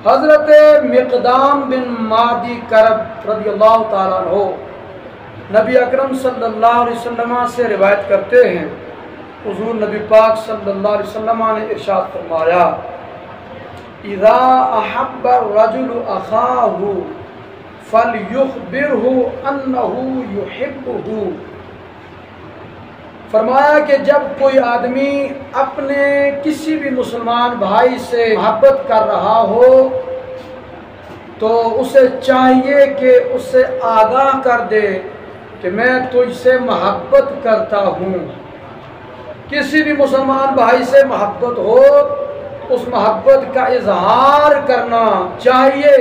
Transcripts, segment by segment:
حضرت مقدام بن مادی کرب رضی اللہ تعالیٰ عنہ نبی اکرم صلی اللہ علیہ وسلم سے روایت کرتے ہیں، حضور نبی پاک صلی اللہ علیہ وسلم نے ارشاد فرمایا، اذا احب الرجل اخاہ فلیخبرہ انہ یحبہ۔ فرمایا کہ جب کوئی آدمی اپنے کسی بھی مسلمان بھائی سے محبت کر رہا ہو تو اسے چاہیے کہ اسے آگاہ کر دے کہ میں تجھ سے محبت کرتا ہوں۔ کسی بھی مسلمان بھائی سے محبت ہو، اس محبت کا اظہار کرنا چاہیے۔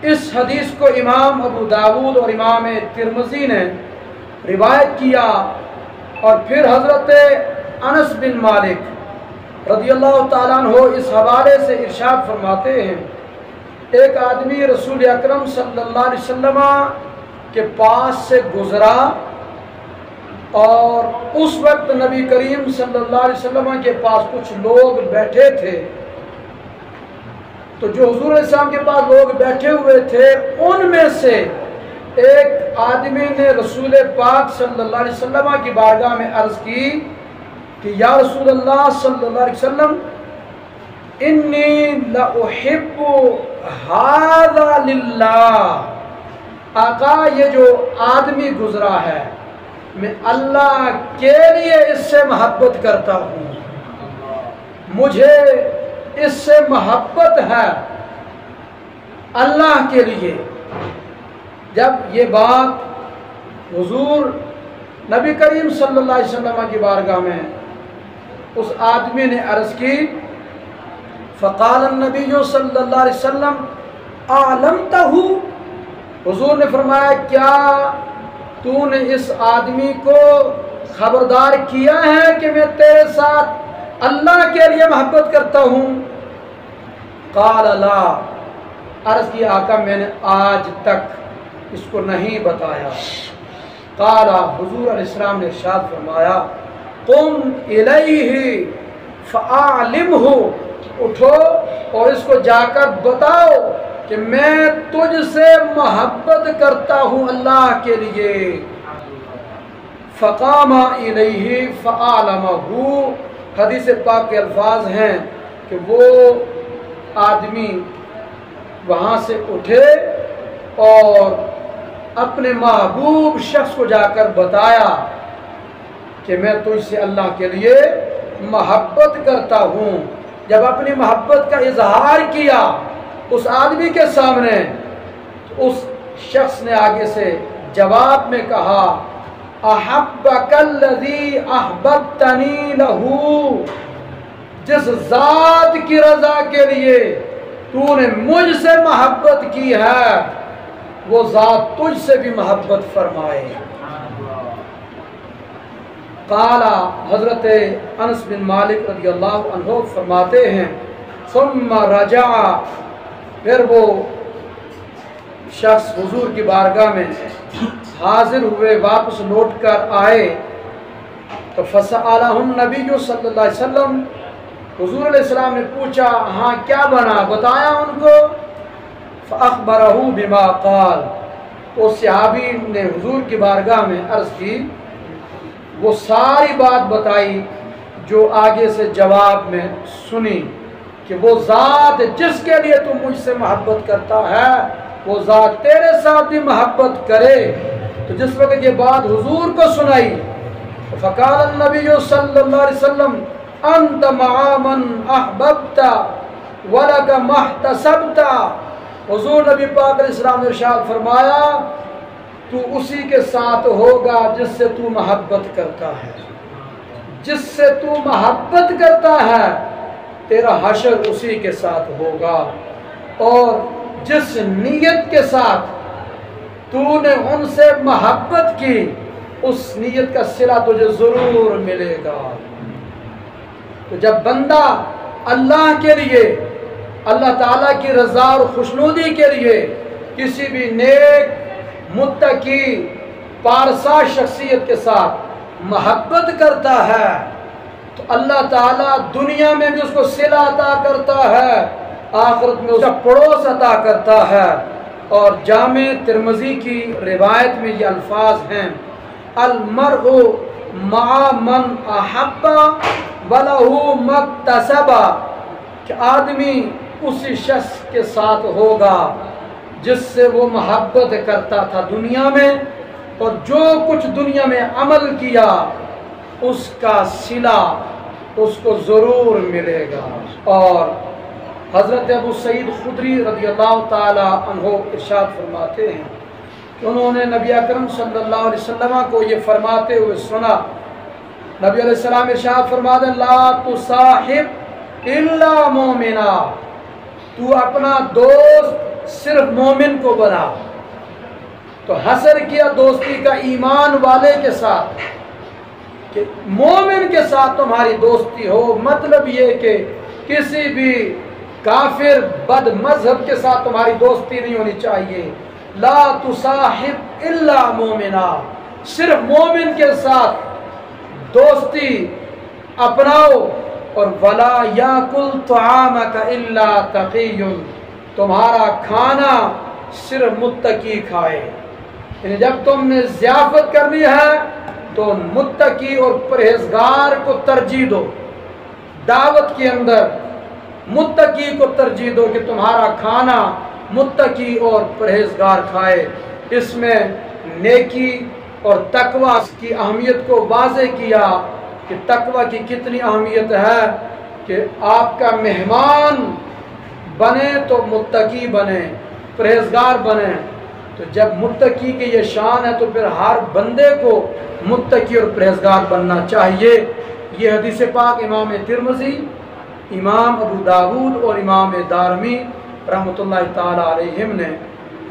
اس حدیث کو امام ابو داود اور امام ترمذی نے روایت کیا۔ اور پھر حضرت انس بن مالک رضی اللہ تعالیٰ عنہ اس حوالے سے ارشاد فرماتے ہیں، ایک آدمی رسول اکرم صلی اللہ علیہ وسلم کے پاس سے گزرا اور اس وقت نبی کریم صلی اللہ علیہ وسلم کے پاس کچھ لوگ بیٹھے تھے۔ تو جو حضور علیہ السلام کے پاس لوگ بیٹھے ہوئے تھے ان میں سے ایک آدمی نے رسول پاک صلی اللہ علیہ وسلم کی بارگاہ میں عرض کی کہ یا رسول اللہ صلی اللہ علیہ وسلم، انی لأحب ھذا للہ۔ آقا یہ جو آدمی گزرا ہے میں اللہ کے لیے اس سے محبت کرتا ہوں، مجھے اس سے محبت ہے اللہ کے لیے۔ جب یہ بات حضور نبی کریم صلی اللہ علیہ وسلم کی بارگاہ میں اس آدمی نے عرض کی، فقال النبی صلی اللہ علیہ وسلم اعلمتہ، حضور نے فرمایا کیا تو نے اس آدمی کو خبردار کیا ہے کہ میں تیرے ساتھ اللہ کے لیے محبت کرتا ہوں؟ قال لا، عرض کی آقا میں نے آج تک اس کو نہیں بتایا۔ قال، حضور علیہ السلام نے ارشاد فرمایا، قم الیہ فاعلمہ، اٹھو اور اس کو جا کر بتاؤ کہ میں تجھ سے محبت کرتا ہوں اللہ کے لیے۔ فقام الیہ فاعلمہ، حدیث پاک کے الفاظ ہیں کہ وہ آدمی وہاں سے اٹھے اور اپنے محبوب شخص کو جا کر بتایا کہ میں تجھ سے اللہ کے لیے محبت کرتا ہوں۔ جب اپنی محبت کا اظہار کیا اس آدمی کے سامنے، اس شخص نے آگے سے جواب میں کہا، احبک الذی احببتنی لہ، جس ذات کی رضا کے لیے تو نے مجھ سے محبت کی ہے وہ ذات تجھ سے بھی محبت فرمائے۔ قال، حضرت انس بن مالک رضی اللہ عنہ فرماتے ہیں، ثم رجع، پھر وہ شخص حضور کی بارگاہ میں حاضر ہوئے، واپس لوٹ کر آئے تو فسألہ النبی صلی اللہ علیہ وسلم، حضور علیہ السلام نے پوچھا ہاں کیا بنا، بتایا ان کو؟ فأخبرہ بما قال، اس صحابی نے حضور کی بارگاہ میں عرض کی، وہ ساری بات بتائی جو آگے سے جواب میں سنی کہ وہ ذات جس کے لیے تم مجھ سے محبت کرتا ہے وہ ذات تیرے ساتھ بھی محبت کرے۔ تو جس وقت یہ بات حضور کو سنائی، فقال النبی صلی اللہ علیہ وسلم، انت مع من احببت ولک ما احتسبت، حضور نبی پاک علیہ السلام نے ارشاد فرمایا تو اسی کے ساتھ ہوگا جس سے تو محبت کرتا ہے، جس سے تو محبت کرتا ہے تیرا حشر اسی کے ساتھ ہوگا، اور جس نیت کے ساتھ تو نے ان سے محبت کی اس نیت کا صلہ تجھے ضرور ملے گا۔ تو جب بندہ اللہ کے لیے، اللہ تعالیٰ کی رضا اور خوشنودی کے لیے کسی بھی نیک متقی پارسا شخصیت کے ساتھ محبت کرتا ہے تو اللہ تعالیٰ دنیا میں بھی اس کو صلہ عطا کرتا ہے آخرت میں اس کا پڑوس عطا کرتا ہے۔ اور جامع ترمذی کی روایت میں یہ الفاظ ہیں، المرء مع من احب ولہ مکتسب، کہ آدمی اسی شخص کے ساتھ ہوگا جس سے وہ محبت کرتا تھا دنیا میں، اور جو کچھ دنیا میں عمل کیا اس کا صلہ اس کو ضرور ملے گا۔ اور حضرت ابو سعید خدری رضی اللہ تعالی عنہ ارشاد فرماتے ہیں کہ انہوں نے نبی اکرم صلی اللہ علیہ وسلم کو یہ فرماتے ہوئے سنا۔ نبی علیہ السلام ارشاد فرماتے ہیں، لا تصاحب الا مومنا، تو اپنا دوست صرف مومن کو بنا۔ تو حصر کیا دوستی کا ایمان والے کے ساتھ، کہ مومن کے ساتھ تمہاری دوستی ہو، مطلب یہ کہ کسی بھی کافر بد مذہب کے ساتھ تمہاری دوستی نہیں ہونی چاہیے۔ لا تصاحب الا مومنا، صرف مومن کے ساتھ دوستی اپناؤ۔ اور ولا یاکل طعامک الا تقی، تمہارا کھانا صرف متقی کھائے۔ یعنی جب تم نے ضیافت کرنی ہے تو متقی اور پرہیزگار کو ترجیح دو، دعوت کے اندر متقی کو ترجیح دو کہ تمہارا کھانا متقی اور پرہیزگار کھائے۔ اس میں نیکی اور تقوی کی اہمیت کو واضح کیا کہ تقوی کی کتنی اہمیت ہے، کہ آپ کا مہمان بنے تو متقی بنے، پرہیزگار بنے۔ تو جب متقی کی یہ شان ہے تو پھر ہر بندے کو متقی اور پرہیزگار بننا چاہیے۔ یہ حدیث پاک امام ترمذی، امام ابو داود اور امام دارمی رحمۃ اللہ تعالی علیہم نے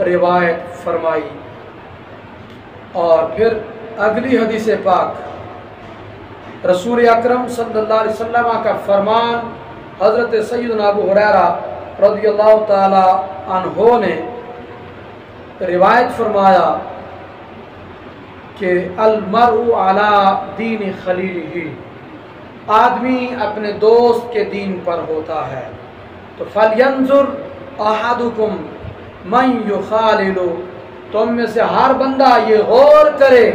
روایت فرمائی۔ اور پھر اگلی حدیث پاک رسول اکرم صلی اللہ علیہ وسلم کا فرمان، حضرت سیدنا ابو ہریرہ رضی اللہ تعالی عنہ نے روایت فرمایا کہ المرء علی دین خلیلہ، آدمی اپنے دوست کے دین پر ہوتا ہے۔ تو فلینظر احدکم من یخالل، تم میں سے ہر بندہ یہ غور کرے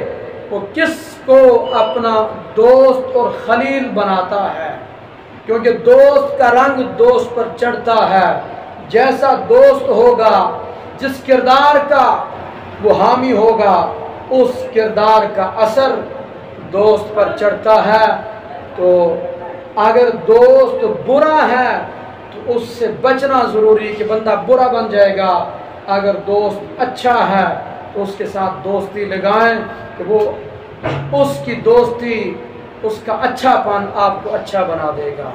وہ کس کو اپنا دوست اور خلیل بناتا ہے، کیونکہ دوست کا رنگ دوست پر چڑھتا ہے۔ جیسا دوست ہوگا، جس کردار کا وہ حامی ہوگا، اس کردار کا اثر دوست پر چڑھتا ہے۔ تو اگر دوست برا ہے تو اس سے بچنا ضروری کہ بندہ برا بن جائے گا۔ اگر دوست اچھا ہے تو اس کے ساتھ دوستی لگائیں کہ وہ اس کی دوستی، اس کا اچھا پن آپ کو اچھا بنا دے گا۔